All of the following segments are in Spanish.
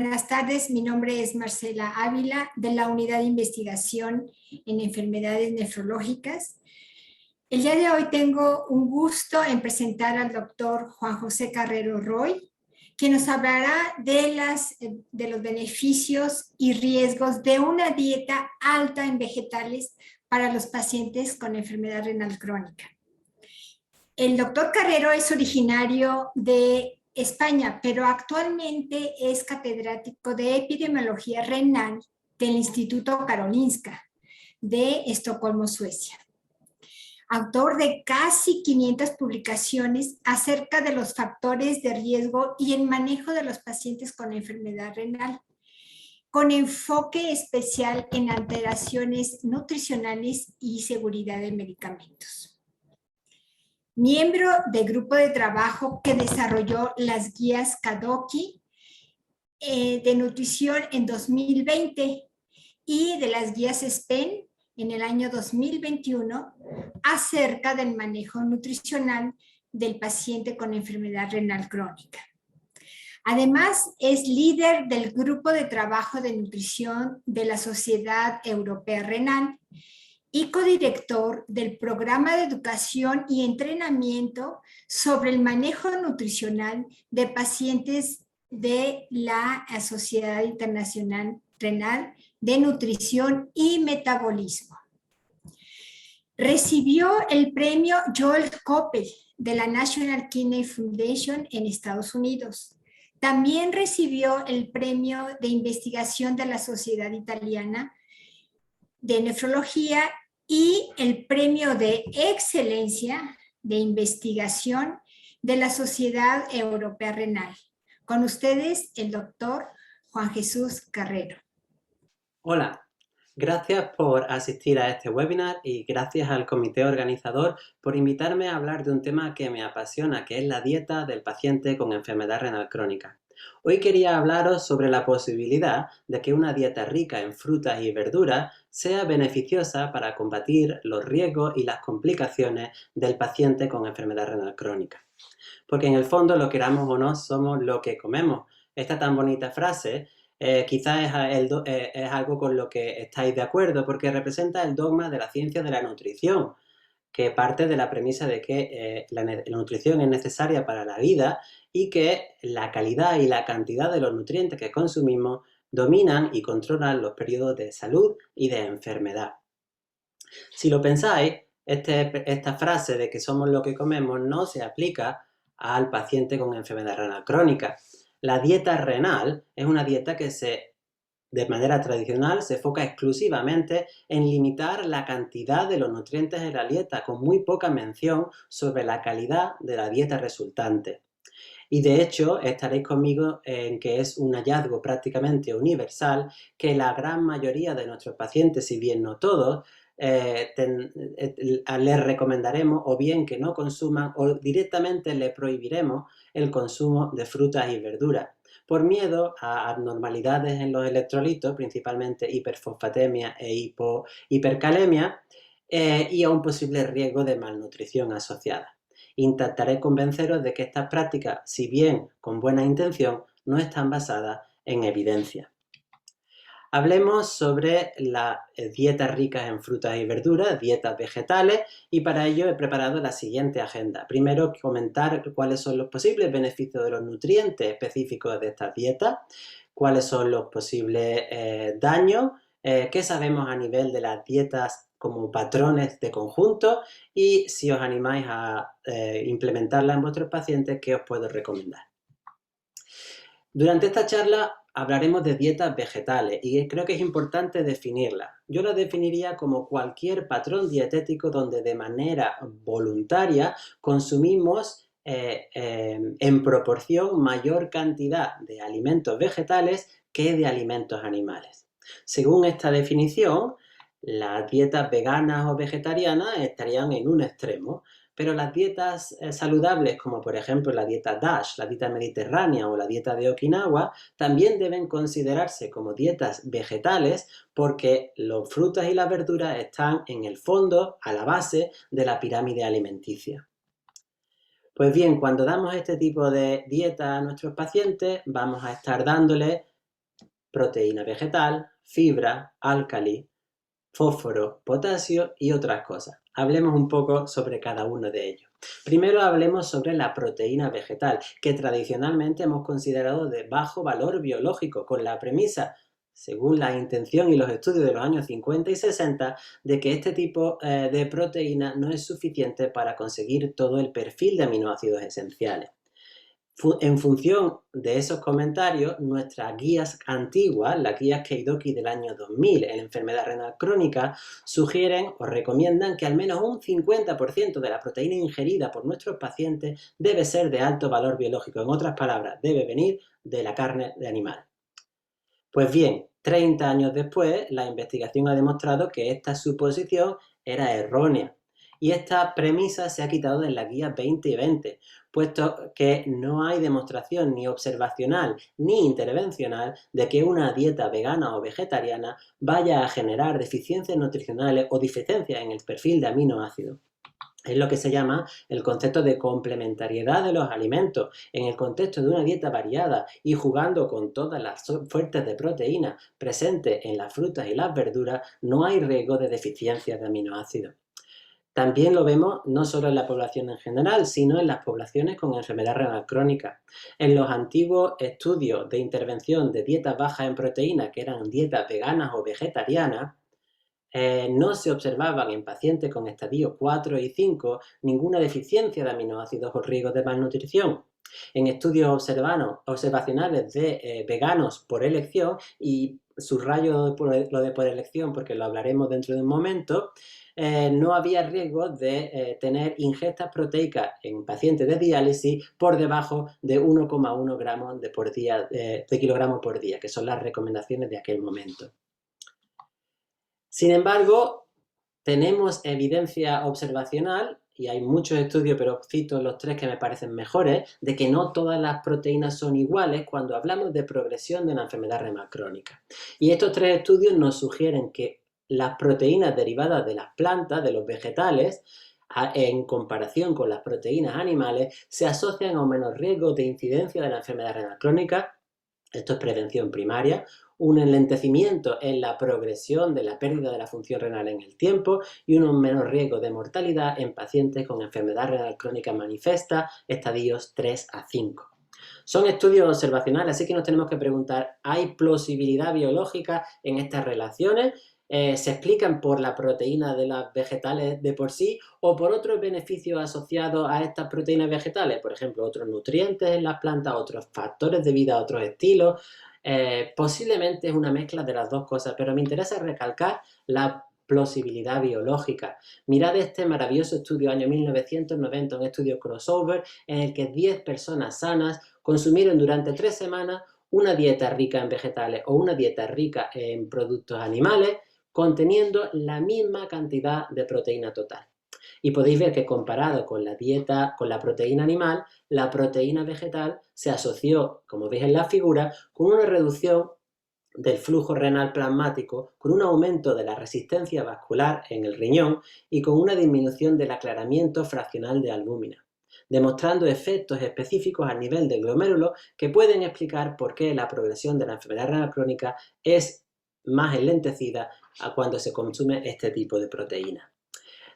Buenas tardes, mi nombre es Marcela Ávila de la Unidad de Investigación en Enfermedades Nefrológicas. El día de hoy tengo un gusto en presentar al doctor Juan José Carrero Roy, que nos hablará de los beneficios y riesgos de una dieta alta en vegetales para los pacientes con enfermedad renal crónica. El doctor Carrero es originario de España, pero actualmente es catedrático de epidemiología renal del Instituto Karolinska de Estocolmo, Suecia. Autor de casi 500 publicaciones acerca de los factores de riesgo y el manejo de los pacientes con enfermedad renal, con enfoque especial en alteraciones nutricionales y seguridad de medicamentos. Miembro del grupo de trabajo que desarrolló las guías KDOQI de nutrición en 2020 y de las guías SPEN en el año 2021 acerca del manejo nutricional del paciente con enfermedad renal crónica. Además, es líder del grupo de trabajo de nutrición de la Sociedad Europea Renal y codirector del programa de educación y entrenamiento sobre el manejo nutricional de pacientes de la Sociedad Internacional Renal de Nutrición y Metabolismo. Recibió el premio Joel Koppel de la National Kidney Foundation en Estados Unidos. También recibió el premio de investigación de la Sociedad Italiana de Nefrología y el premio de excelencia de investigación de la Sociedad Europea Renal. Con ustedes, el doctor Juan Jesús Carrero. Hola, gracias por asistir a este webinar y gracias al comité organizador por invitarme a hablar de un tema que me apasiona, que es la dieta del paciente con enfermedad renal crónica. Hoy quería hablaros sobre la posibilidad de que una dieta rica en frutas y verduras sea beneficiosa para combatir los riesgos y las complicaciones del paciente con enfermedad renal crónica. Porque en el fondo, lo queramos o no, somos lo que comemos. Esta tan bonita frase quizás es algo con lo que estáis de acuerdo, porque representa el dogma de la ciencia de la nutrición, que parte de la premisa de que la nutrición es necesaria para la vida y que la calidad y la cantidad de los nutrientes que consumimos dominan y controlan los periodos de salud y de enfermedad. Si lo pensáis, esta frase de que somos lo que comemos no se aplica al paciente con enfermedad renal crónica. La dieta renal es una dieta que de manera tradicional se enfoca exclusivamente en limitar la cantidad de los nutrientes en la dieta, con muy poca mención sobre la calidad de la dieta resultante. Y de hecho, estaréis conmigo en que es un hallazgo prácticamente universal que la gran mayoría de nuestros pacientes, si bien no todos, les recomendaremos o bien que no consuman o directamente les prohibiremos el consumo de frutas y verduras, por miedo a abnormalidades en los electrolitos, principalmente hiperfosfatemia e hipercalemia, y a un posible riesgo de malnutrición asociada. Intentaré convenceros de que estas prácticas, si bien con buena intención, no están basadas en evidencia. Hablemos sobre las dietas ricas en frutas y verduras, dietas vegetales, y para ello he preparado la siguiente agenda. Primero, comentar cuáles son los posibles beneficios de los nutrientes específicos de estas dietas, cuáles son los posibles daños, qué sabemos a nivel de las dietas como patrones de conjunto y si os animáis a implementarla en vuestros pacientes, ¿qué os puedo recomendar? Durante esta charla hablaremos de dietas vegetales y creo que es importante definirlas. Yo las definiría como cualquier patrón dietético donde de manera voluntaria consumimos en proporción mayor cantidad de alimentos vegetales que de alimentos animales. Según esta definición, las dietas veganas o vegetarianas estarían en un extremo, pero las dietas saludables, como por ejemplo la dieta DASH, la dieta mediterránea o la dieta de Okinawa, también deben considerarse como dietas vegetales porque las frutas y las verduras están en el fondo, a la base de la pirámide alimenticia. Pues bien, cuando damos este tipo de dieta a nuestros pacientes, vamos a estar dándoles proteína vegetal, fibra, álcali, fósforo, potasio y otras cosas. Hablemos un poco sobre cada uno de ellos. Primero hablemos sobre la proteína vegetal, que tradicionalmente hemos considerado de bajo valor biológico, con la premisa, según la intención y los estudios de los años 50 y 60, de que este tipo de proteína no es suficiente para conseguir todo el perfil de aminoácidos esenciales. En función de esos comentarios, nuestras guías antiguas, las guías Keidoki del año 2000 en enfermedad renal crónica, sugieren o recomiendan que al menos un 50% de la proteína ingerida por nuestros pacientes debe ser de alto valor biológico. En otras palabras, debe venir de la carne de animal. Pues bien, 30 años después, la investigación ha demostrado que esta suposición era errónea. Y esta premisa se ha quitado de la guía 2020, puesto que no hay demostración ni observacional ni intervencional de que una dieta vegana o vegetariana vaya a generar deficiencias nutricionales o deficiencias en el perfil de aminoácidos. Es lo que se llama el concepto de complementariedad de los alimentos. En el contexto de una dieta variada y jugando con todas las fuentes de proteína presentes en las frutas y las verduras, no hay riesgo de deficiencias de aminoácidos. También lo vemos no solo en la población en general, sino en las poblaciones con enfermedad renal crónica. En los antiguos estudios de intervención de dietas bajas en proteína, que eran dietas veganas o vegetarianas, no se observaban en pacientes con estadio 4 y 5 ninguna deficiencia de aminoácidos o riesgos de malnutrición. En estudios observacionales de veganos por elección, y subrayo lo de por elección porque lo hablaremos dentro de un momento, no había riesgo de tener ingestas proteicas en pacientes de diálisis por debajo de 1,1 gramos de kilogramo por día, que son las recomendaciones de aquel momento. Sin embargo, tenemos evidencia observacional, y hay muchos estudios, pero cito los 3 que me parecen mejores, de que no todas las proteínas son iguales cuando hablamos de progresión de una enfermedad renal crónica. Y estos 3 estudios nos sugieren que las proteínas derivadas de las plantas, de los vegetales, en comparación con las proteínas animales, se asocian a un menor riesgo de incidencia de la enfermedad renal crónica. Esto es prevención primaria, un enlentecimiento en la progresión de la pérdida de la función renal en el tiempo y un menor riesgo de mortalidad en pacientes con enfermedad renal crónica manifiesta, estadios 3 a 5. Son estudios observacionales, así que nos tenemos que preguntar, ¿hay plausibilidad biológica en estas relaciones? ¿Se explican por la proteína de las vegetales de por sí o por otros beneficios asociados a estas proteínas vegetales? Por ejemplo, otros nutrientes en las plantas, otros factores de vida, otros estilos. Posiblemente es una mezcla de las dos cosas, pero me interesa recalcar la plausibilidad biológica. Mirad este maravilloso estudio año 1990, un estudio crossover en el que 10 personas sanas consumieron durante 3 semanas una dieta rica en vegetales o una dieta rica en productos animales, conteniendo la misma cantidad de proteína total. Y podéis ver que comparado con la dieta, con la proteína animal, la proteína vegetal se asoció, como veis en la figura, con una reducción del flujo renal plasmático, con un aumento de la resistencia vascular en el riñón y con una disminución del aclaramiento fraccional de albúmina, demostrando efectos específicos a nivel del glomérulo que pueden explicar por qué la progresión de la enfermedad renal crónica es más enlentecida a cuando se consume este tipo de proteína.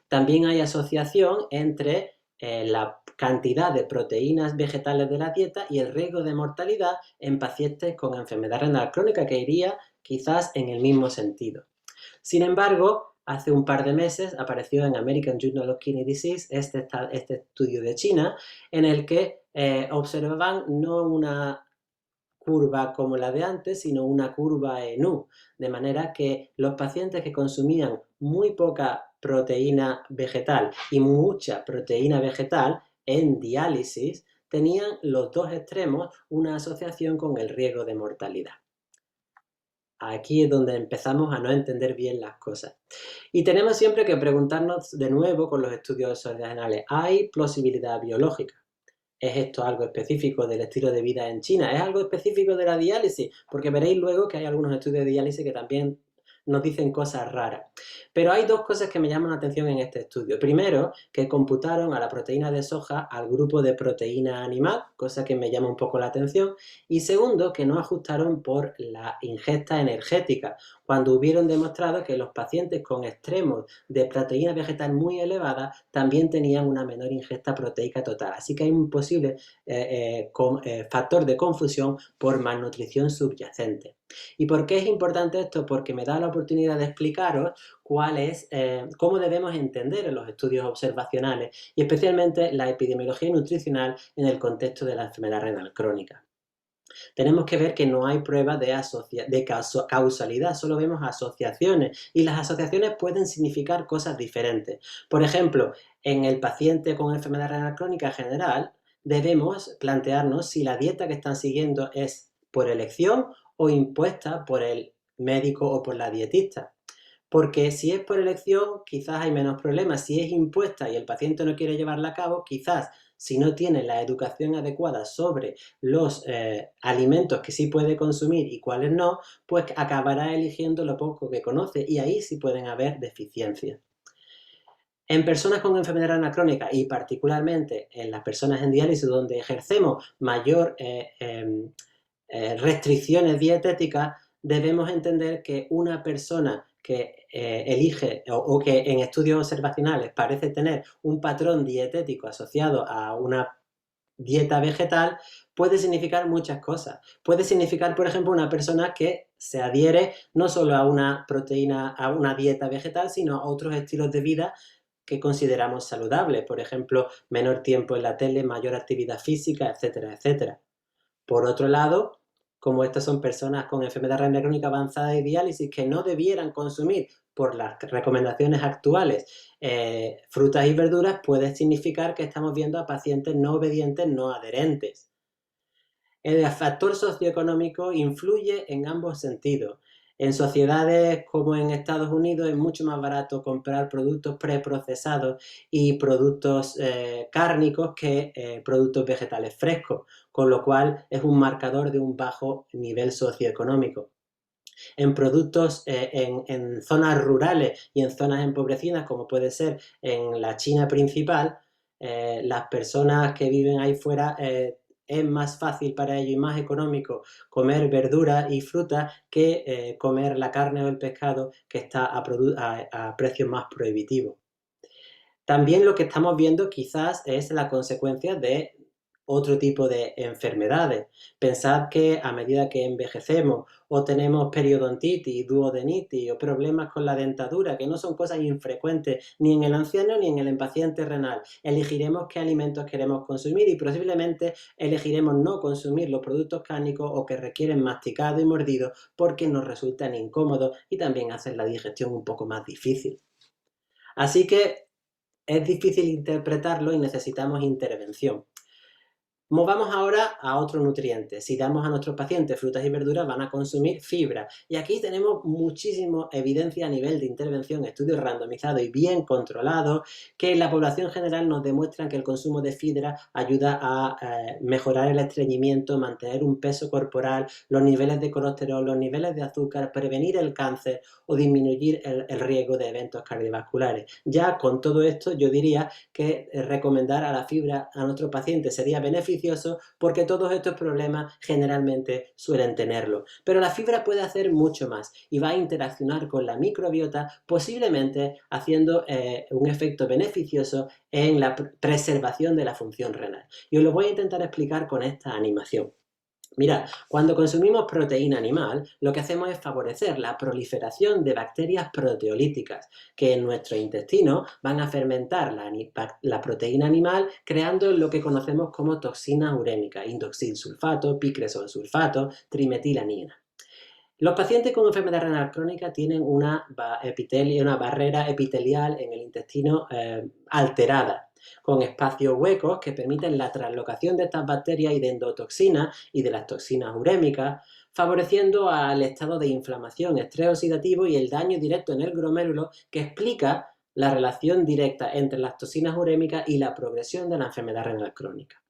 También hay asociación entre la cantidad de proteínas vegetales de la dieta y el riesgo de mortalidad en pacientes con enfermedad renal crónica, que iría quizás en el mismo sentido. Sin embargo, hace un par de meses apareció en American Journal of Kidney Disease este estudio de China en el que observaban no una curva como la de antes, sino una curva en U, de manera que los pacientes que consumían muy poca proteína vegetal y mucha proteína vegetal en diálisis tenían los dos extremos una asociación con el riesgo de mortalidad. Aquí es donde empezamos a no entender bien las cosas. Y tenemos siempre que preguntarnos de nuevo con los estudios observacionales, ¿hay plausibilidad biológica? ¿Es esto algo específico del estilo de vida en China? ¿Es algo específico de la diálisis? Porque veréis luego que hay algunos estudios de diálisis que también nos dicen cosas raras. Pero hay dos cosas que me llaman la atención en este estudio. Primero, que computaron a la proteína de soja al grupo de proteína animal, cosa que me llama un poco la atención. Y segundo, que no ajustaron por la ingesta energética, cuando hubieron demostrado que los pacientes con extremos de proteína vegetal muy elevada también tenían una menor ingesta proteica total. Así que hay un posible factor de confusión por malnutrición subyacente. ¿Y por qué es importante esto? Porque me da la oportunidad de explicaros cómo debemos entender los estudios observacionales y especialmente la epidemiología nutricional en el contexto de la enfermedad renal crónica. Tenemos que ver que no hay pruebas de causalidad, solo vemos asociaciones y las asociaciones pueden significar cosas diferentes. Por ejemplo, en el paciente con enfermedad renal crónica general, debemos plantearnos si la dieta que están siguiendo es por elección o impuesta por el médico o por la dietista. Porque si es por elección, quizás hay menos problemas. Si es impuesta y el paciente no quiere llevarla a cabo, quizás si no tiene la educación adecuada sobre los alimentos que sí puede consumir y cuáles no, pues acabará eligiendo lo poco que conoce y ahí sí pueden haber deficiencias. En personas con enfermedad renal crónica y particularmente en las personas en diálisis donde ejercemos mayor restricciones dietéticas, debemos entender que una persona que elige o que en estudios observacionales parece tener un patrón dietético asociado a una dieta vegetal puede significar muchas cosas. Puede significar, por ejemplo, una persona que se adhiere no solo a una proteína, a una dieta vegetal, sino a otros estilos de vida que consideramos saludables. Por ejemplo, menor tiempo en la tele, mayor actividad física, etcétera, etcétera. Por otro lado, como estas son personas con enfermedad renal crónica avanzada y diálisis que no debieran consumir por las recomendaciones actuales frutas y verduras, puede significar que estamos viendo a pacientes no obedientes, no adherentes. El factor socioeconómico influye en ambos sentidos. En sociedades como en Estados Unidos es mucho más barato comprar productos preprocesados y productos cárnicos que productos vegetales frescos, con lo cual es un marcador de un bajo nivel socioeconómico. En productos en zonas rurales y en zonas empobrecidas, como puede ser en la China principal, las personas que viven ahí fuera es más fácil para ellos y más económico comer verduras y frutas que comer la carne o el pescado que está a precios más prohibitivos. También lo que estamos viendo quizás es la consecuencia de otro tipo de enfermedades. Pensad que a medida que envejecemos o tenemos periodontitis, duodenitis o problemas con la dentadura, que no son cosas infrecuentes ni en el anciano ni en el paciente renal, elegiremos qué alimentos queremos consumir y posiblemente elegiremos no consumir los productos cárnicos o que requieren masticado y mordido porque nos resultan incómodos y también hacen la digestión un poco más difícil. Así que es difícil interpretarlo y necesitamos intervención. Movamos ahora a otro nutriente. Si damos a nuestros pacientes frutas y verduras, van a consumir fibra. Y aquí tenemos muchísima evidencia a nivel de intervención, estudios randomizados y bien controlados, que en la población general nos demuestran que el consumo de fibra ayuda a mejorar el estreñimiento, mantener un peso corporal, los niveles de colesterol, los niveles de azúcar, prevenir el cáncer o disminuir el riesgo de eventos cardiovasculares. Ya con todo esto, yo diría que recomendar a la fibra a nuestros pacientes sería beneficioso porque todos estos problemas generalmente suelen tenerlo. Pero la fibra puede hacer mucho más y va a interaccionar con la microbiota, posiblemente haciendo un efecto beneficioso en la preservación de la función renal. Y os lo voy a intentar explicar con esta animación. Mirad, cuando consumimos proteína animal, lo que hacemos es favorecer la proliferación de bacterias proteolíticas que en nuestro intestino van a fermentar la proteína animal creando lo que conocemos como toxina urémica, indoxil-sulfato, picresol-sulfato, trimetilamina. Los pacientes con enfermedad renal crónica tienen una barrera epitelial en el intestino alterada, con espacios huecos que permiten la translocación de estas bacterias y de endotoxinas y de las toxinas urémicas, favoreciendo al estado de inflamación, estrés oxidativo y el daño directo en el glomérulo que explica la relación directa entre las toxinas urémicas y la progresión de la enfermedad renal crónica.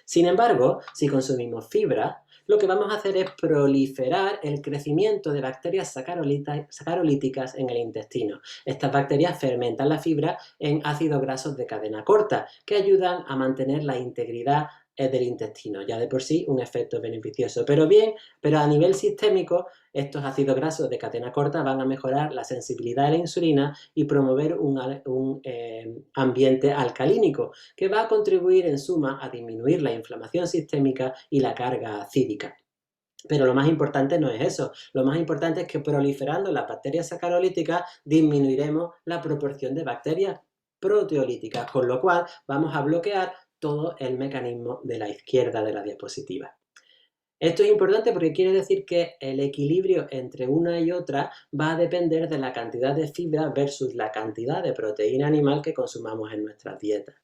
Sin embargo, si consumimos fibra, lo que vamos a hacer es proliferar el crecimiento de bacterias sacarolíticas en el intestino. Estas bacterias fermentan la fibra en ácidos grasos de cadena corta, que ayudan a mantener la integridad del intestino, ya de por sí un efecto beneficioso. Pero a nivel sistémico, estos ácidos grasos de cadena corta van a mejorar la sensibilidad a la insulina y promover un ambiente alcalínico, que va a contribuir en suma a disminuir la inflamación sistémica y la carga acídica. Pero lo más importante no es eso, lo más importante es que proliferando las bacterias sacarolíticas disminuiremos la proporción de bacterias proteolíticas, con lo cual vamos a bloquear todo el mecanismo de la izquierda de la diapositiva. Esto es importante porque quiere decir que el equilibrio entre una y otra va a depender de la cantidad de fibra versus la cantidad de proteína animal que consumamos en nuestras dietas.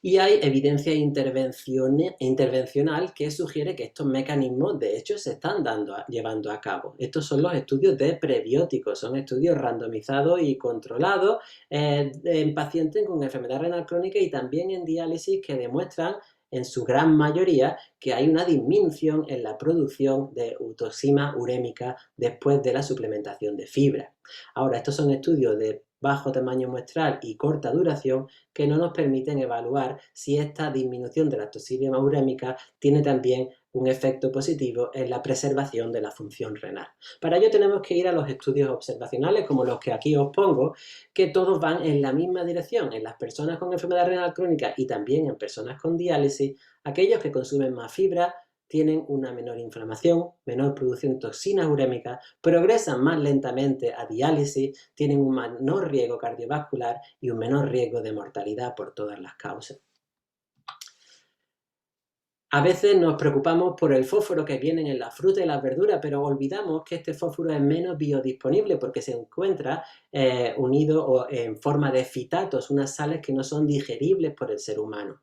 Y hay evidencia intervencional que sugiere que estos mecanismos de hecho se están llevando a cabo. Estos son los estudios de prebióticos, son estudios randomizados y controlados en pacientes con enfermedad renal crónica y también en diálisis que demuestran en su gran mayoría que hay una disminución en la producción de autoxina urémica después de la suplementación de fibra. Ahora, estos son estudios de bajo tamaño muestral y corta duración que no nos permiten evaluar si esta disminución de la toxina urémica tiene también un efecto positivo en la preservación de la función renal. Para ello tenemos que ir a los estudios observacionales como los que aquí os pongo, que todos van en la misma dirección. En las personas con enfermedad renal crónica y también en personas con diálisis, aquellos que consumen más fibra tienen una menor inflamación, menor producción de toxinas urémicas, progresan más lentamente a diálisis, tienen un menor riesgo cardiovascular y un menor riesgo de mortalidad por todas las causas. A veces nos preocupamos por el fósforo que viene en la fruta y las verduras, pero olvidamos que este fósforo es menos biodisponible porque se encuentra unido o en forma de fitatos, unas sales que no son digeribles por el ser humano.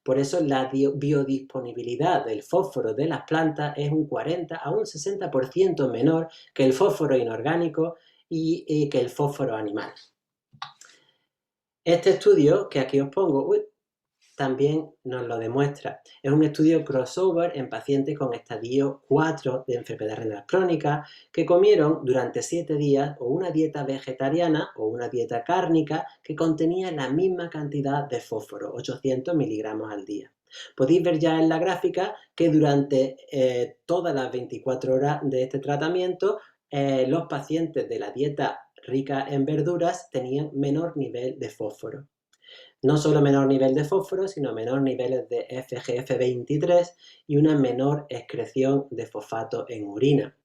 Por eso la biodisponibilidad del fósforo de las plantas es un 40 a un 60% menor que el fósforo inorgánico y que el fósforo animal. Este estudio que aquí os pongo también nos lo demuestra. Es un estudio crossover en pacientes con estadio 4 de enfermedad renal crónica que comieron durante 7 días o una dieta vegetariana o una dieta cárnica que contenía la misma cantidad de fósforo, 800 miligramos al día. Podéis ver ya en la gráfica que durante todas las 24 horas de este tratamiento los pacientes de la dieta rica en verduras tenían menor nivel de fósforo. No solo menor nivel de fósforo, sino menor niveles de FGF23 y una menor excreción de fosfato en orina.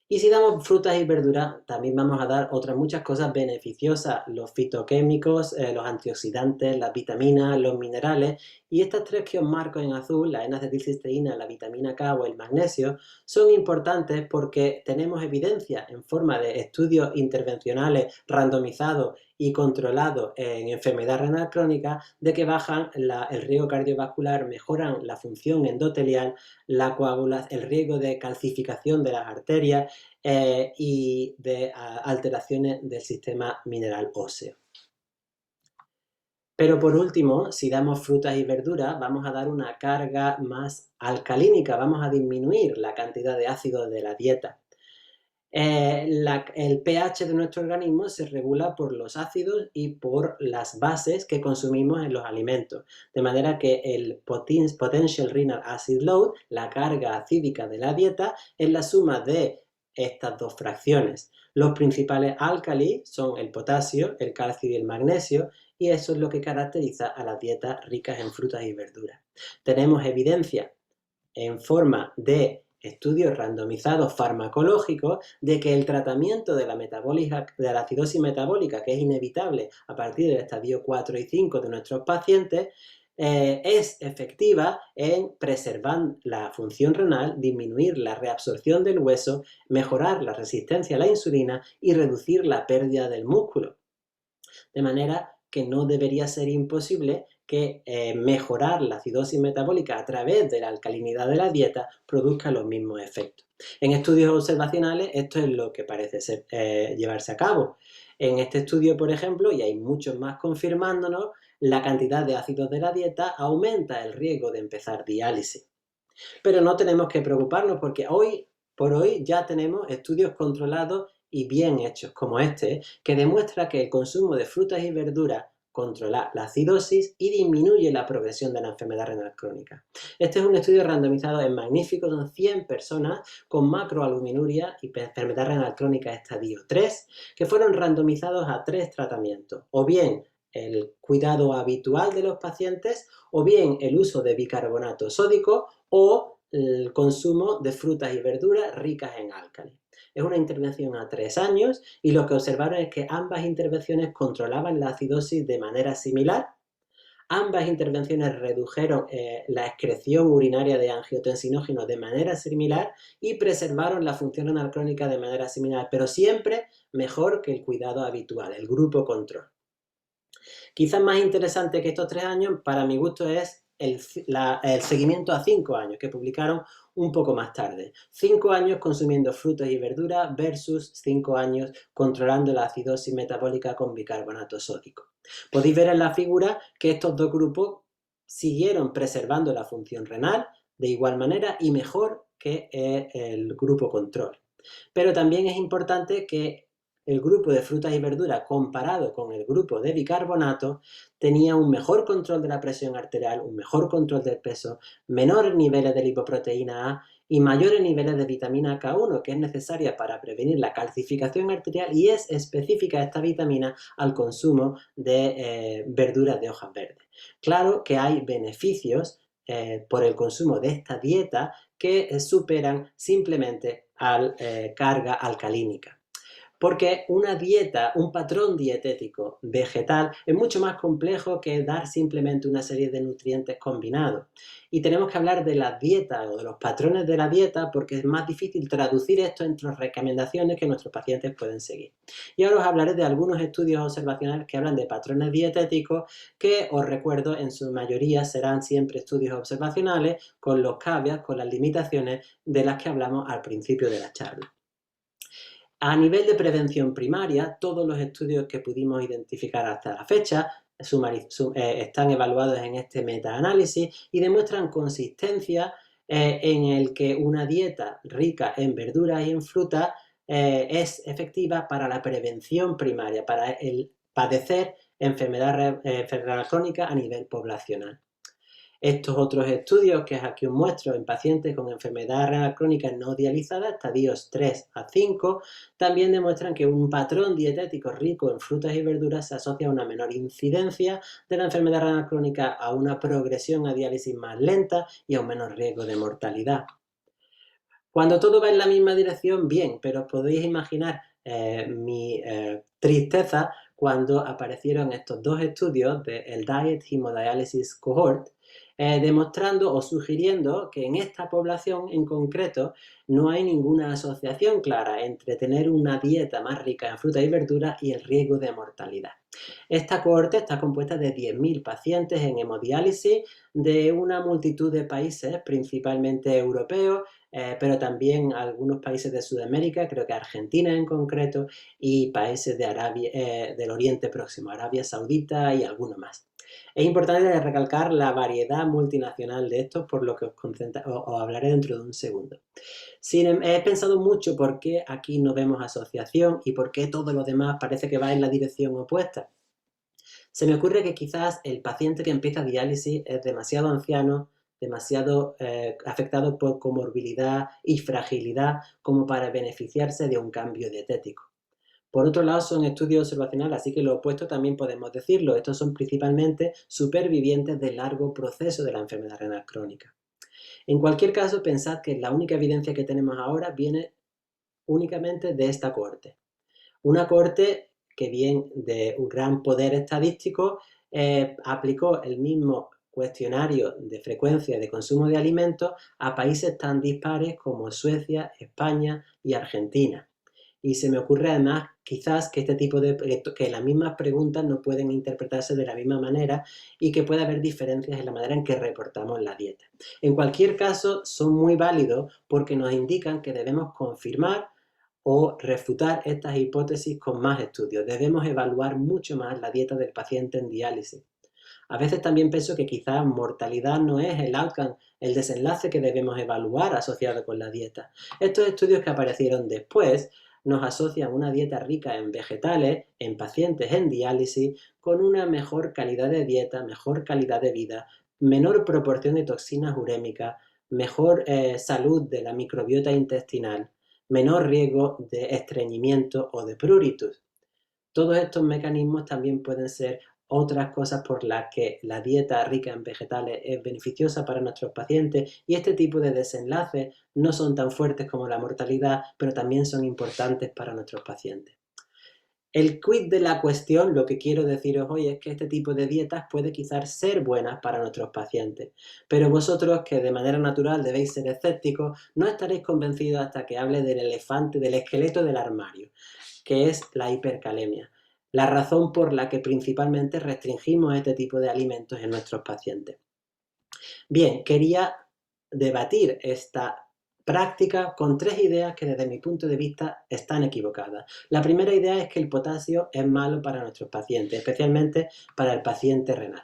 Y si damos frutas y verduras, también vamos a dar otras muchas cosas beneficiosas, los fitoquímicos, los antioxidantes, las vitaminas, los minerales, y estas tres que os marco en azul, la N-acetilcisteína, la vitamina K o el magnesio, son importantes porque tenemos evidencia en forma de estudios intervencionales randomizados y controlados en enfermedad renal crónica de que bajan el riesgo cardiovascular, mejoran la función endotelial, el riesgo de calcificación de las arterias y de alteraciones del sistema mineral óseo. Pero por último, si damos frutas y verduras, vamos a dar una carga más alcalínica, vamos a disminuir la cantidad de ácidos de la dieta. El pH de nuestro organismo se regula por los ácidos y por las bases que consumimos en los alimentos, de manera que el Potential Renal Acid Load, la carga acídica de la dieta, es la suma de estas dos fracciones. Los principales álcalis son el potasio, el calcio y el magnesio, y eso es lo que caracteriza a las dietas ricas en frutas y verduras. Tenemos evidencia en forma de estudios randomizados farmacológicos de que el tratamiento de la acidosis metabólica, que es inevitable a partir del estadio 4 y 5 de nuestros pacientes, es efectiva en preservar la función renal, disminuir la reabsorción del hueso, mejorar la resistencia a la insulina y reducir la pérdida del músculo. De manera que no debería ser imposible que mejorar la acidosis metabólica a través de la alcalinidad de la dieta produzca los mismos efectos. En estudios observacionales esto es lo que parece llevarse a cabo. En este estudio, por ejemplo, y hay muchos más confirmándonos, la cantidad de ácidos de la dieta aumenta el riesgo de empezar diálisis. Pero no tenemos que preocuparnos porque por hoy ya tenemos estudios controlados y bien hechos como este, que demuestra que el consumo de frutas y verduras controla la acidosis y disminuye la progresión de la enfermedad renal crónica. Este es un estudio randomizado en magnífico, son 100 personas con macroalbuminuria y enfermedad renal crónica estadio 3, que fueron randomizados a 3 tratamientos, o bien el cuidado habitual de los pacientes, o bien el uso de bicarbonato sódico, o el consumo de frutas y verduras ricas en álcalis. Es una intervención a 3 años y lo que observaron es que ambas intervenciones controlaban la acidosis de manera similar. Ambas intervenciones redujeron la excreción urinaria de angiotensinógenos de manera similar y preservaron la función renal crónica de manera similar, pero siempre mejor que el cuidado habitual, el grupo control. Quizás más interesante que estos 3 años, para mi gusto, es el seguimiento a 5 años, que publicaron un poco más tarde. 5 años consumiendo frutas y verduras versus 5 años controlando la acidosis metabólica con bicarbonato sódico. Podéis ver en la figura que estos dos grupos siguieron preservando la función renal de igual manera y mejor que el grupo control. Pero también es importante que el grupo de frutas y verduras comparado con el grupo de bicarbonato tenía un mejor control de la presión arterial, un mejor control del peso, menores niveles de lipoproteína A y mayores niveles de vitamina K1, que es necesaria para prevenir la calcificación arterial y es específica esta vitamina al consumo de verduras de hojas verdes. Claro que hay beneficios por el consumo de esta dieta que superan simplemente a la carga alcalínica. Porque una dieta, un patrón dietético vegetal es mucho más complejo que dar simplemente una serie de nutrientes combinados. Y tenemos que hablar de las dietas o de los patrones de la dieta porque es más difícil traducir esto entre las recomendaciones que nuestros pacientes pueden seguir. Y ahora os hablaré de algunos estudios observacionales que hablan de patrones dietéticos que, os recuerdo, en su mayoría serán siempre estudios observacionales con los caveats, con las limitaciones de las que hablamos al principio de la charla. A nivel de prevención primaria, todos los estudios que pudimos identificar hasta la fecha están evaluados en este metaanálisis y demuestran consistencia en el que una dieta rica en verduras y en frutas es efectiva para la prevención primaria, para el padecer enfermedad renal crónica a nivel poblacional. Estos otros estudios que aquí os muestro en pacientes con enfermedad renal crónica no dializada, estadios 3 a 5, también demuestran que un patrón dietético rico en frutas y verduras se asocia a una menor incidencia de la enfermedad renal crónica, a una progresión a diálisis más lenta y a un menor riesgo de mortalidad. Cuando todo va en la misma dirección, bien, pero podéis imaginar mi tristeza cuando aparecieron estos dos estudios del Diet Hemodialysis Cohort, demostrando o sugiriendo que en esta población en concreto no hay ninguna asociación clara entre tener una dieta más rica en frutas y verduras y el riesgo de mortalidad. Esta cohorte está compuesta de 10.000 pacientes en hemodiálisis de una multitud de países, principalmente europeos, pero también algunos países de Sudamérica, creo que Argentina en concreto, y países de del Oriente Próximo, Arabia Saudita y algunos más. Es importante recalcar la variedad multinacional de estos, por lo que os hablaré dentro de un segundo. He pensado mucho por qué aquí no vemos asociación y por qué todo lo demás parece que va en la dirección opuesta. Se me ocurre que quizás el paciente que empieza diálisis es demasiado anciano, demasiado afectado por comorbilidad y fragilidad como para beneficiarse de un cambio dietético. Por otro lado, son estudios observacionales, así que lo opuesto también podemos decirlo. Estos son principalmente supervivientes del largo proceso de la enfermedad renal crónica. En cualquier caso, pensad que la única evidencia que tenemos ahora viene únicamente de esta cohorte. Una cohorte que, bien de un gran poder estadístico, aplicó el mismo cuestionario de frecuencia de consumo de alimentos a países tan dispares como Suecia, España y Argentina. Y se me ocurre además quizás que que las mismas preguntas no pueden interpretarse de la misma manera y que puede haber diferencias en la manera en que reportamos la dieta. En cualquier caso, son muy válidos porque nos indican que debemos confirmar o refutar estas hipótesis con más estudios. Debemos evaluar mucho más la dieta del paciente en diálisis. A veces también pienso que quizás mortalidad no es el outcome, el desenlace que debemos evaluar asociado con la dieta. Estos estudios que aparecieron después nos asocian una dieta rica en vegetales, en pacientes en diálisis, con una mejor calidad de dieta, mejor calidad de vida, menor proporción de toxinas urémicas, mejor salud de la microbiota intestinal, menor riesgo de estreñimiento o de pruritus. Todos estos mecanismos también pueden ser otras cosas por las que la dieta rica en vegetales es beneficiosa para nuestros pacientes, y este tipo de desenlaces no son tan fuertes como la mortalidad, pero también son importantes para nuestros pacientes. El quid de la cuestión, lo que quiero deciros hoy, es que este tipo de dietas puede quizás ser buenas para nuestros pacientes, pero vosotros, que de manera natural debéis ser escépticos, no estaréis convencidos hasta que hable del elefante, del esqueleto del armario, que es la hipercalemia, la razón por la que principalmente restringimos este tipo de alimentos en nuestros pacientes. Bien, quería debatir esta práctica con 3 ideas que desde mi punto de vista están equivocadas. La primera idea es que el potasio es malo para nuestros pacientes, especialmente para el paciente renal.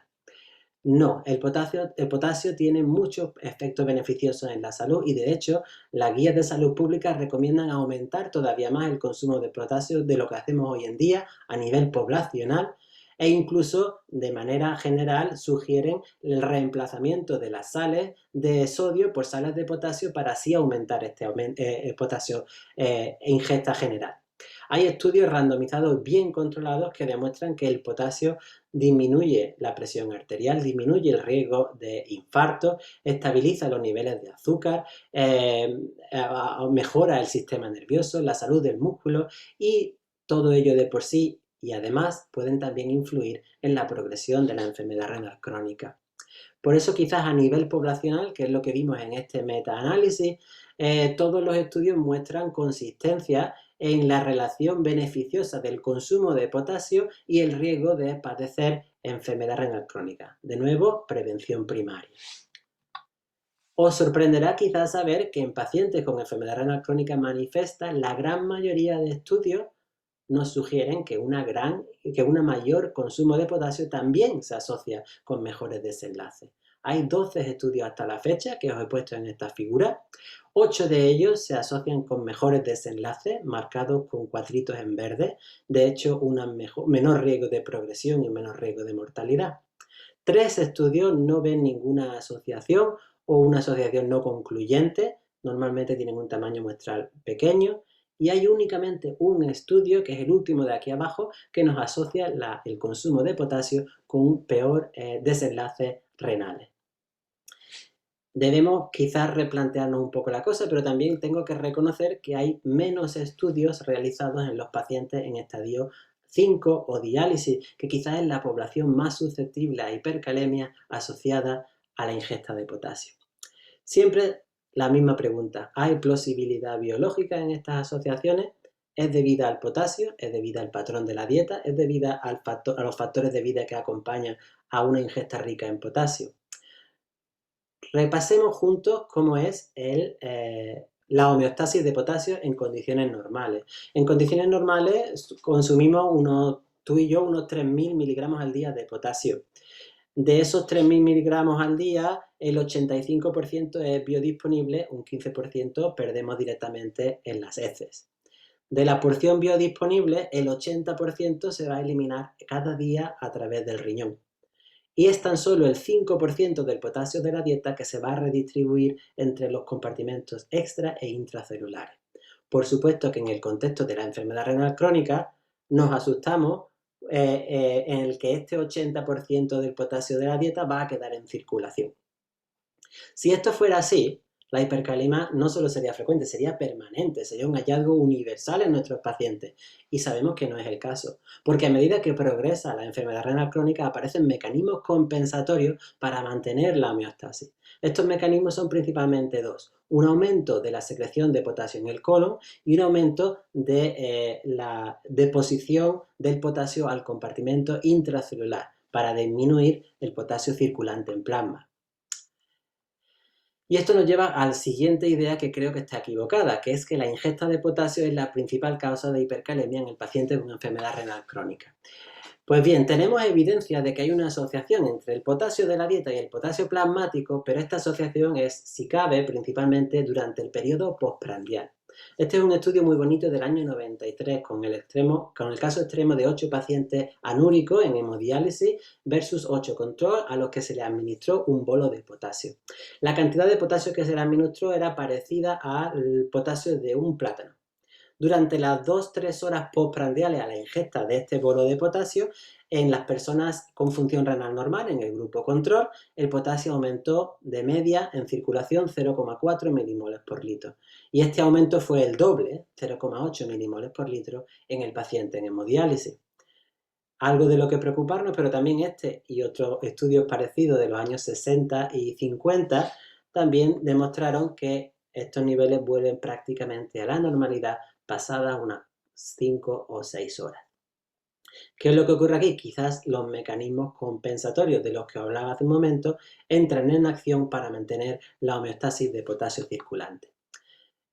No, el potasio tiene muchos efectos beneficiosos en la salud, y de hecho las guías de salud pública recomiendan aumentar todavía más el consumo de potasio de lo que hacemos hoy en día a nivel poblacional, e incluso de manera general sugieren el reemplazamiento de las sales de sodio por sales de potasio para así aumentar el potasio ingesta general. Hay estudios randomizados bien controlados que demuestran que el potasio disminuye la presión arterial, disminuye el riesgo de infarto, estabiliza los niveles de azúcar, mejora el sistema nervioso, la salud del músculo, y todo ello de por sí, y además pueden también influir en la progresión de la enfermedad renal crónica. Por eso quizás a nivel poblacional, que es lo que vimos en este metaanálisis, todos los estudios muestran consistencia en la relación beneficiosa del consumo de potasio y el riesgo de padecer enfermedad renal crónica. De nuevo, prevención primaria. Os sorprenderá quizás saber que en pacientes con enfermedad renal crónica manifiesta, la gran mayoría de estudios nos sugieren que una mayor consumo de potasio también se asocia con mejores desenlaces. Hay 12 estudios hasta la fecha que os he puesto en esta figura. 8 de ellos se asocian con mejores desenlaces, marcados con cuadritos en verde. De hecho, un menor riesgo de progresión y un menor riesgo de mortalidad. 3 estudios no ven ninguna asociación o una asociación no concluyente. Normalmente tienen un tamaño muestral pequeño. Y hay únicamente un estudio, que es el último de aquí abajo, que nos asocia el consumo de potasio con un peor desenlace renales. Debemos quizás replantearnos un poco la cosa, pero también tengo que reconocer que hay menos estudios realizados en los pacientes en estadio 5 o diálisis, que quizás es la población más susceptible a hipercalemia asociada a la ingesta de potasio. Siempre la misma pregunta: ¿hay plausibilidad biológica en estas asociaciones? ¿Es debida al potasio? ¿Es debida al patrón de la dieta? ¿Es debida a los factores de vida que acompañan a una ingesta rica en potasio? Repasemos juntos cómo es la homeostasis de potasio en condiciones normales. En condiciones normales consumimos tú y yo unos 3.000 miligramos al día de potasio. De esos 3.000 miligramos al día, el 85% es biodisponible, un 15% perdemos directamente en las heces. De la porción biodisponible, el 80% se va a eliminar cada día a través del riñón. Y es tan solo el 5% del potasio de la dieta que se va a redistribuir entre los compartimentos extra e intracelulares. Por supuesto que en el contexto de la enfermedad renal crónica nos asustamos en el que este 80% del potasio de la dieta va a quedar en circulación. Si esto fuera así, la hipercalemia no solo sería frecuente, sería permanente, sería un hallazgo universal en nuestros pacientes. Y sabemos que no es el caso, porque a medida que progresa la enfermedad renal crónica aparecen mecanismos compensatorios para mantener la homeostasis. Estos mecanismos son principalmente 2. Un aumento de la secreción de potasio en el colon y un aumento de la deposición del potasio al compartimento intracelular para disminuir el potasio circulante en plasma. Y esto nos lleva a la siguiente idea, que creo que está equivocada, que es que la ingesta de potasio es la principal causa de hipercalemia en el paciente con enfermedad renal crónica. Pues bien, tenemos evidencia de que hay una asociación entre el potasio de la dieta y el potasio plasmático, pero esta asociación es, si cabe, principalmente durante el periodo postprandial. Este es un estudio muy bonito del año 93 con el caso extremo de 8 pacientes anúricos en hemodiálisis versus 8 control a los que se les administró un bolo de potasio. La cantidad de potasio que se les administró era parecida al potasio de un plátano. Durante las 2-3 horas postprandiales a la ingesta de este bolo de potasio, en las personas con función renal normal, en el grupo control, el potasio aumentó de media en circulación 0,4 milimoles por litro. Y este aumento fue el doble, 0,8 milimoles por litro, en el paciente en hemodiálisis. Algo de lo que preocuparnos, pero también este y otros estudios parecidos de los años 60 y 50 también demostraron que estos niveles vuelven prácticamente a la normalidad pasadas unas 5 o 6 horas. ¿Qué es lo que ocurre aquí? Quizás los mecanismos compensatorios de los que hablaba hace un momento entran en acción para mantener la homeostasis de potasio circulante.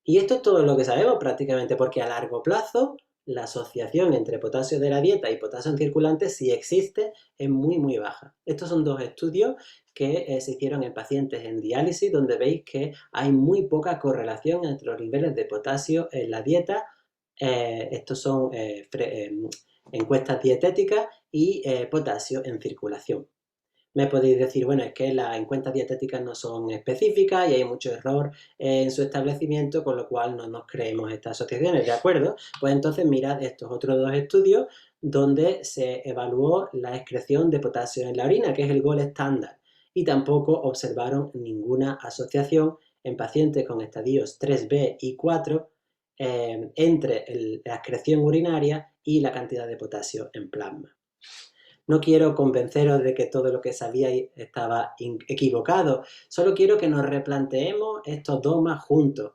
Y esto es todo lo que sabemos prácticamente, porque a largo plazo la asociación entre potasio de la dieta y potasio en circulante, si existe, es muy, muy baja. Estos son dos estudios que se hicieron en pacientes en diálisis, donde veis que hay muy poca correlación entre los niveles de potasio en la dieta. Estos son encuestas dietéticas y potasio en circulación. Me podéis decir, bueno, es que las encuestas dietéticas no son específicas y hay mucho error en su establecimiento, con lo cual no nos creemos estas asociaciones, ¿de acuerdo? Pues entonces mirad estos otros dos estudios donde se evaluó la excreción de potasio en la orina, que es el gol estándar, y tampoco observaron ninguna asociación en pacientes con estadios 3B y 4 entre la excreción urinaria y la cantidad de potasio en plasma. No quiero convenceros de que todo lo que sabíais estaba equivocado, solo quiero que nos replanteemos estos dogmas juntos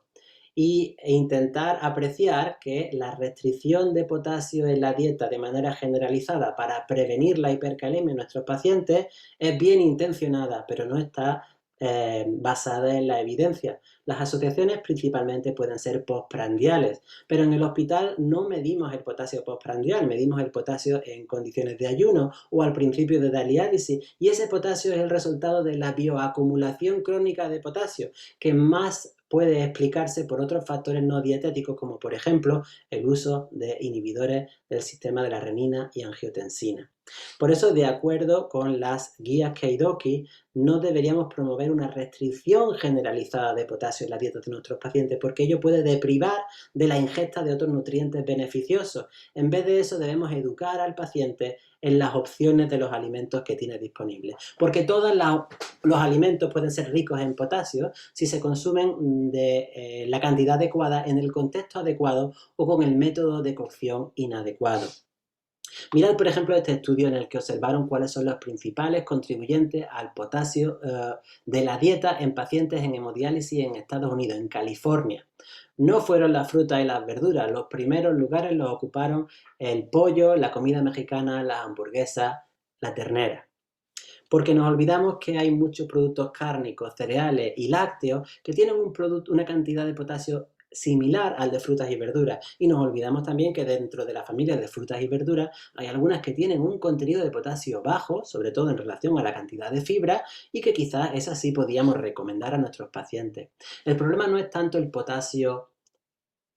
e intentar apreciar que la restricción de potasio en la dieta de manera generalizada para prevenir la hipercalemia en nuestros pacientes es bien intencionada, pero no está basada en la evidencia. Las asociaciones principalmente pueden ser postprandiales, pero en el hospital no medimos el potasio postprandial, medimos el potasio en condiciones de ayuno o al principio de la diálisis, y ese potasio es el resultado de la bioacumulación crónica de potasio, que más puede explicarse por otros factores no dietéticos, como por ejemplo el uso de inhibidores del sistema de la renina y angiotensina. Por eso, de acuerdo con las guías Keidoki, no deberíamos promover una restricción generalizada de potasio en la dieta de nuestros pacientes, porque ello puede deprivar de la ingesta de otros nutrientes beneficiosos. En vez de eso, debemos educar al paciente en las opciones de los alimentos que tiene disponibles, porque todos los alimentos pueden ser ricos en potasio si se consumen de la cantidad adecuada, en el contexto adecuado o con el método de cocción inadecuado. Mirad, por ejemplo, este estudio en el que observaron cuáles son los principales contribuyentes al potasio de la dieta en pacientes en hemodiálisis en Estados Unidos, en California. No fueron las frutas y las verduras, los primeros lugares los ocuparon el pollo, la comida mexicana, las hamburguesas, la ternera. Porque nos olvidamos que hay muchos productos cárnicos, cereales y lácteos que tienen una cantidad de potasio similar al de frutas y verduras. Y nos olvidamos también que dentro de la familia de frutas y verduras hay algunas que tienen un contenido de potasio bajo, sobre todo en relación a la cantidad de fibra, y que quizás esas sí podíamos recomendar a nuestros pacientes. El problema no es tanto el potasio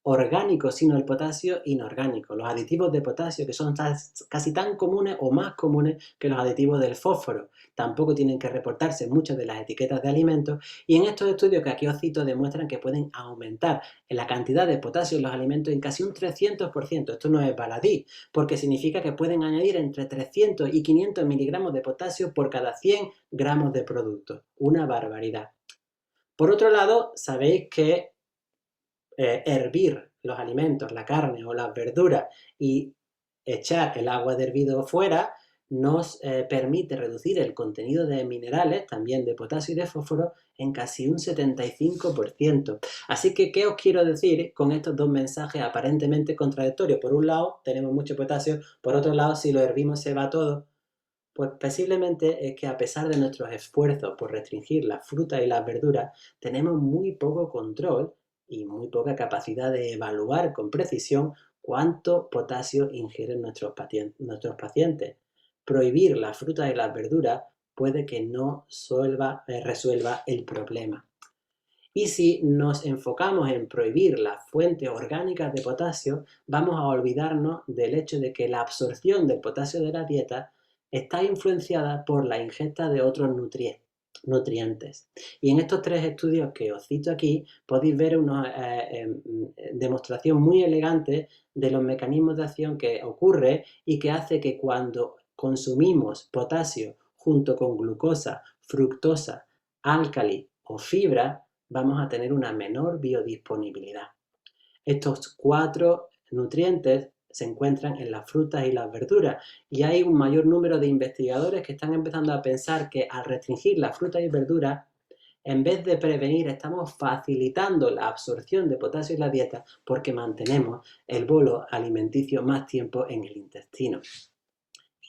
orgánico, sino el potasio inorgánico, los aditivos de potasio, que son casi tan comunes o más comunes que los aditivos del fósforo. Tampoco tienen que reportarse en muchas de las etiquetas de alimentos, y en estos estudios que aquí os cito demuestran que pueden aumentar la cantidad de potasio en los alimentos en casi un 300%. Esto no es baladí, porque significa que pueden añadir entre 300 y 500 miligramos de potasio por cada 100 gramos de producto. Una barbaridad. Por otro lado, sabéis que hervir los alimentos, la carne o las verduras, y echar el agua de hervido fuera nos permite reducir el contenido de minerales, también de potasio y de fósforo, en casi un 75%. Así que, ¿qué os quiero decir con estos dos mensajes aparentemente contradictorios? Por un lado, tenemos mucho potasio, por otro lado, si lo hervimos se va todo. Pues posiblemente es que, a pesar de nuestros esfuerzos por restringir las frutas y las verduras, tenemos muy poco control y muy poca capacidad de evaluar con precisión cuánto potasio ingieren nuestros pacientes. prohibir las frutas y las verduras puede que no resuelva el problema. Y si nos enfocamos en prohibir las fuentes orgánicas de potasio, vamos a olvidarnos del hecho de que la absorción del potasio de la dieta está influenciada por la ingesta de otros nutrientes. Y en estos 3 estudios que os cito aquí, podéis ver una demostración muy elegante de los mecanismos de acción que ocurre y que hace que cuando consumimos potasio junto con glucosa, fructosa, álcali o fibra, vamos a tener una menor biodisponibilidad. Estos 4 nutrientes se encuentran en las frutas y las verduras y hay un mayor número de investigadores que están empezando a pensar que al restringir las frutas y verduras, en vez de prevenir, estamos facilitando la absorción de potasio en la dieta porque mantenemos el bolo alimenticio más tiempo en el intestino.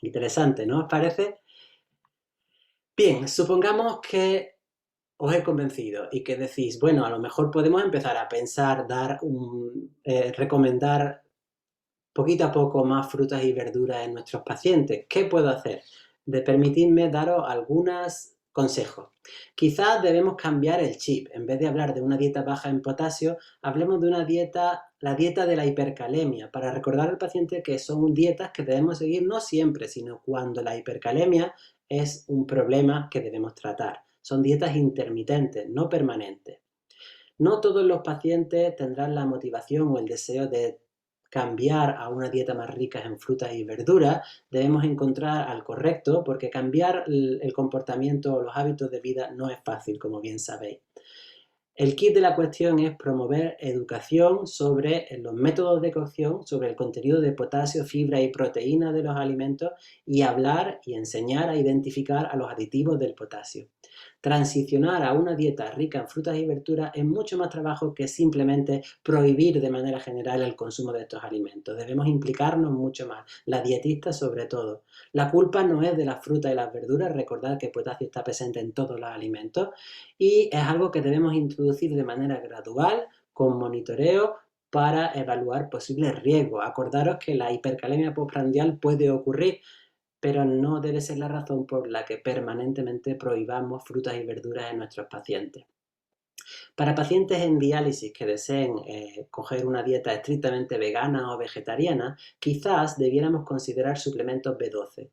Interesante, ¿no os parece? Bien, supongamos que os he convencido y que decís, bueno, a lo mejor podemos empezar a pensar, recomendar poquito a poco más frutas y verduras en nuestros pacientes. ¿Qué puedo hacer? Permitidme daros algunos consejos. Quizás debemos cambiar el chip. En vez de hablar de una dieta baja en potasio, hablemos de la dieta de la hipercalemia, para recordar al paciente que son dietas que debemos seguir no siempre, sino cuando la hipercalemia es un problema que debemos tratar. Son dietas intermitentes, no permanentes. No todos los pacientes tendrán la motivación o el deseo de cambiar a una dieta más rica en frutas y verduras. Debemos encontrar al correcto porque cambiar el comportamiento o los hábitos de vida no es fácil, como bien sabéis. El kit de la cuestión es promover educación sobre los métodos de cocción, sobre el contenido de potasio, fibra y proteína de los alimentos y hablar y enseñar a identificar a los aditivos del potasio. Transicionar a una dieta rica en frutas y verduras es mucho más trabajo que simplemente prohibir de manera general el consumo de estos alimentos. Debemos implicarnos mucho más, la dietista sobre todo. La culpa no es de las frutas y las verduras, recordad que el potasio está presente en todos los alimentos y es algo que debemos introducir de manera gradual, con monitoreo, para evaluar posibles riesgos. Acordaros que la hipercalemia postprandial puede ocurrir, pero no debe ser la razón por la que permanentemente prohibamos frutas y verduras en nuestros pacientes. Para pacientes en diálisis que deseen coger una dieta estrictamente vegana o vegetariana, quizás debiéramos considerar suplementos B12.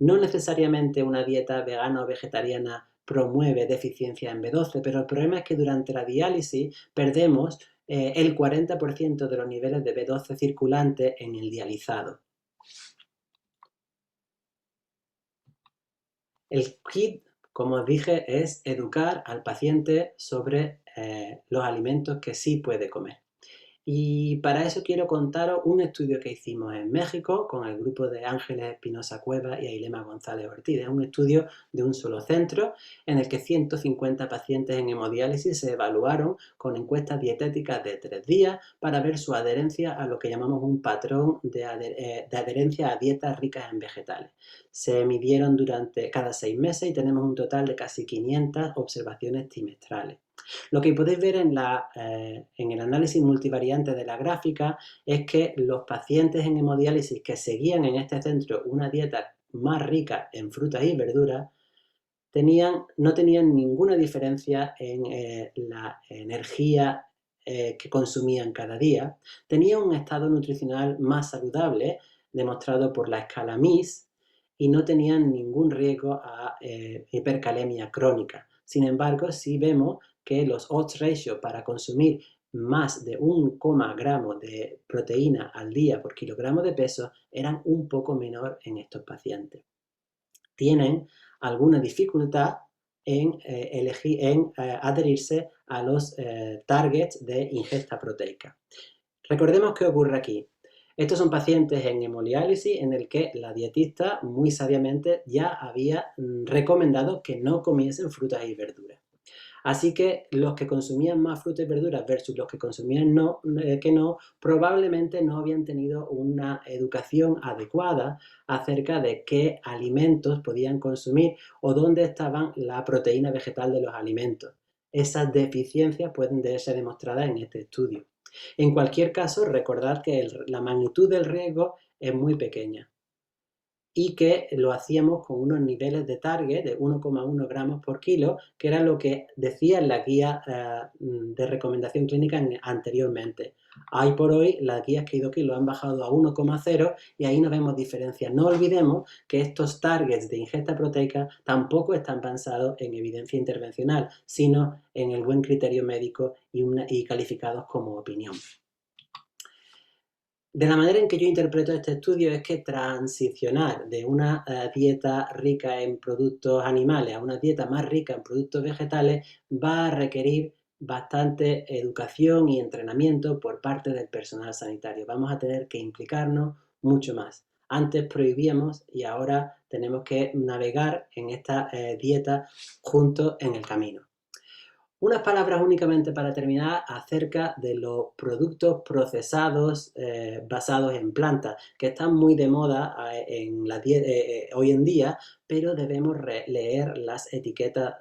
No necesariamente una dieta vegana o vegetariana promueve deficiencia en B12, pero el problema es que durante la diálisis perdemos el 40% de los niveles de B12 circulantes en el dializado. El kit, como os dije, es educar al paciente sobre los alimentos que sí puede comer. Y para eso quiero contaros un estudio que hicimos en México con el grupo de Ángeles Espinosa Cuevas y Ailema González Ortiz. Es un estudio de un solo centro en el que 150 pacientes en hemodiálisis se evaluaron con encuestas dietéticas de 3 días para ver su adherencia a lo que llamamos un patrón de adherencia a dietas ricas en vegetales. Se midieron durante cada 6 meses y tenemos un total de casi 500 observaciones trimestrales. Lo que podéis ver en el análisis multivariante de la gráfica es que los pacientes en hemodiálisis que seguían en este centro una dieta más rica en frutas y verduras no tenían ninguna diferencia en la energía que consumían cada día. Tenían un estado nutricional más saludable, demostrado por la escala MIS, y no tenían ningún riesgo a hipercalemia crónica. Sin embargo, sí vemos que los odds ratio para consumir más de 1 gramo de proteína al día por kilogramo de peso eran un poco menor en estos pacientes. Tienen alguna dificultad en adherirse a los targets de ingesta proteica. Recordemos qué ocurre aquí. Estos son pacientes en hemodiálisis en el que la dietista muy sabiamente ya había recomendado que no comiesen frutas y verduras. Así que los que consumían más frutas y verduras versus los que consumían que no, probablemente no habían tenido una educación adecuada acerca de qué alimentos podían consumir o dónde estaban la proteína vegetal de los alimentos. Esas deficiencias pueden verse demostradas en este estudio. En cualquier caso, recordad que la magnitud del riesgo es muy pequeña. y que lo hacíamos con unos niveles de target de 1,1 gramos por kilo, que era lo que decía en la guía de recomendación clínica anteriormente. Hoy por hoy las guías KIDOKI lo han bajado a 1,0 y ahí no vemos diferencia. No olvidemos que estos targets de ingesta proteica tampoco están pensados en evidencia intervencional, sino en el buen criterio médico y calificados como opinión. De la manera en que yo interpreto este estudio es que transicionar de una dieta rica en productos animales a una dieta más rica en productos vegetales va a requerir bastante educación y entrenamiento por parte del personal sanitario. Vamos a tener que implicarnos mucho más. Antes prohibíamos y ahora tenemos que navegar en esta dieta juntos en el camino. Unas palabras únicamente para terminar acerca de los productos procesados basados en plantas, que están muy de moda hoy en día, pero debemos leer las etiquetas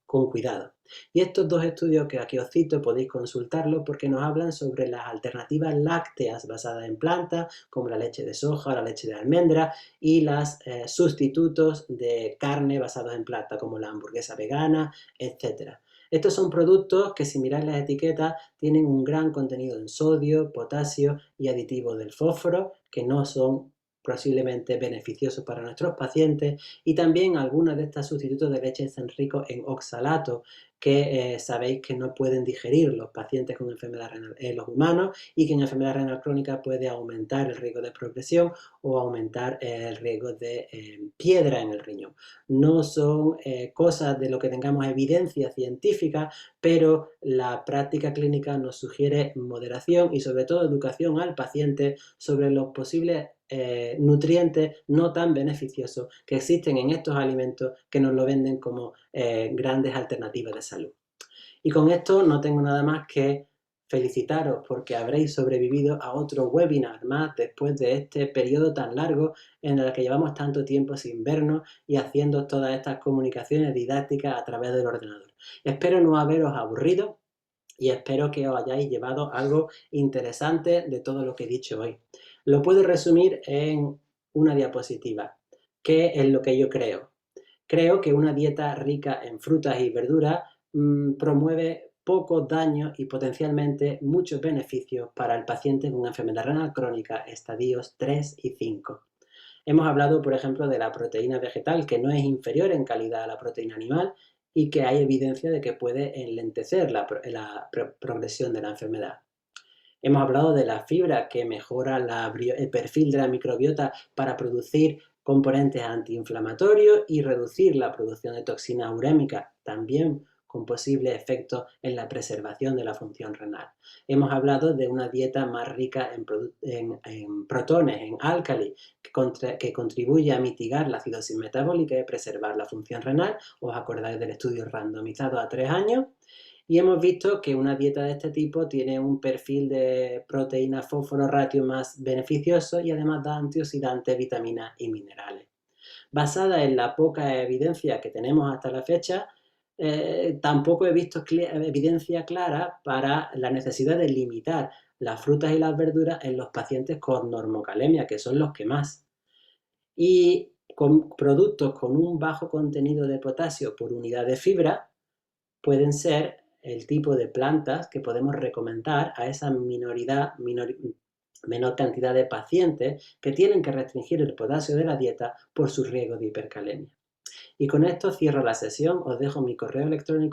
con cuidado. Y estos dos estudios que aquí os cito podéis consultarlos porque nos hablan sobre las alternativas lácteas basadas en plantas, como la leche de soja, la leche de almendra, y los sustitutos de carne basados en planta, como la hamburguesa vegana, etc. Estos son productos que, si miráis las etiquetas, tienen un gran contenido en sodio, potasio y aditivos del fósforo, que no son posiblemente beneficiosos para nuestros pacientes, y también algunos de estos sustitutos de leche están ricos en oxalato, que sabéis que no pueden digerir los pacientes con enfermedad renal, los humanos, y que en enfermedad renal crónica puede aumentar el riesgo de progresión o aumentar el riesgo de piedra en el riñón. No son cosas de lo que tengamos evidencia científica, pero la práctica clínica nos sugiere moderación y sobre todo educación al paciente sobre los posibles nutrientes no tan beneficiosos que existen en estos alimentos que nos lo venden como grandes alternativas de salud. Y con esto no tengo nada más que felicitaros porque habréis sobrevivido a otro webinar más después de este periodo tan largo en el que llevamos tanto tiempo sin vernos y haciendo todas estas comunicaciones didácticas a través del ordenador. Espero no haberos aburrido y espero que os hayáis llevado algo interesante de todo lo que he dicho hoy. Lo puedo resumir en una diapositiva, que es lo que yo creo. Creo que una dieta rica en frutas y verduras promueve pocos daños y potencialmente muchos beneficios para el paciente con una enfermedad renal crónica estadios 3 y 5. Hemos hablado, por ejemplo, de la proteína vegetal, que no es inferior en calidad a la proteína animal y que hay evidencia de que puede enlentecer la progresión de la enfermedad. Hemos hablado de la fibra, que mejora el perfil de la microbiota para producir componentes antiinflamatorios y reducir la producción de toxinas urémicas, también con posibles efectos en la preservación de la función renal. Hemos hablado de una dieta más rica en protones, en álcali, que contribuye a mitigar la acidosis metabólica y preservar la función renal. ¿Os acordáis del estudio randomizado a 3 años? Y hemos visto que una dieta de este tipo tiene un perfil de proteína fósforo ratio más beneficioso y además da antioxidantes, vitaminas y minerales. Basada en la poca evidencia que tenemos hasta la fecha, tampoco he visto evidencia clara para la necesidad de limitar las frutas y las verduras en los pacientes con normocalemia, que son los que más. Y con productos con un bajo contenido de potasio por unidad de fibra pueden ser el tipo de plantas que podemos recomendar a esa menor cantidad de pacientes que tienen que restringir el potasio de la dieta por su riesgo de hipercalemia. Y con esto cierro la sesión, os dejo mi correo electrónico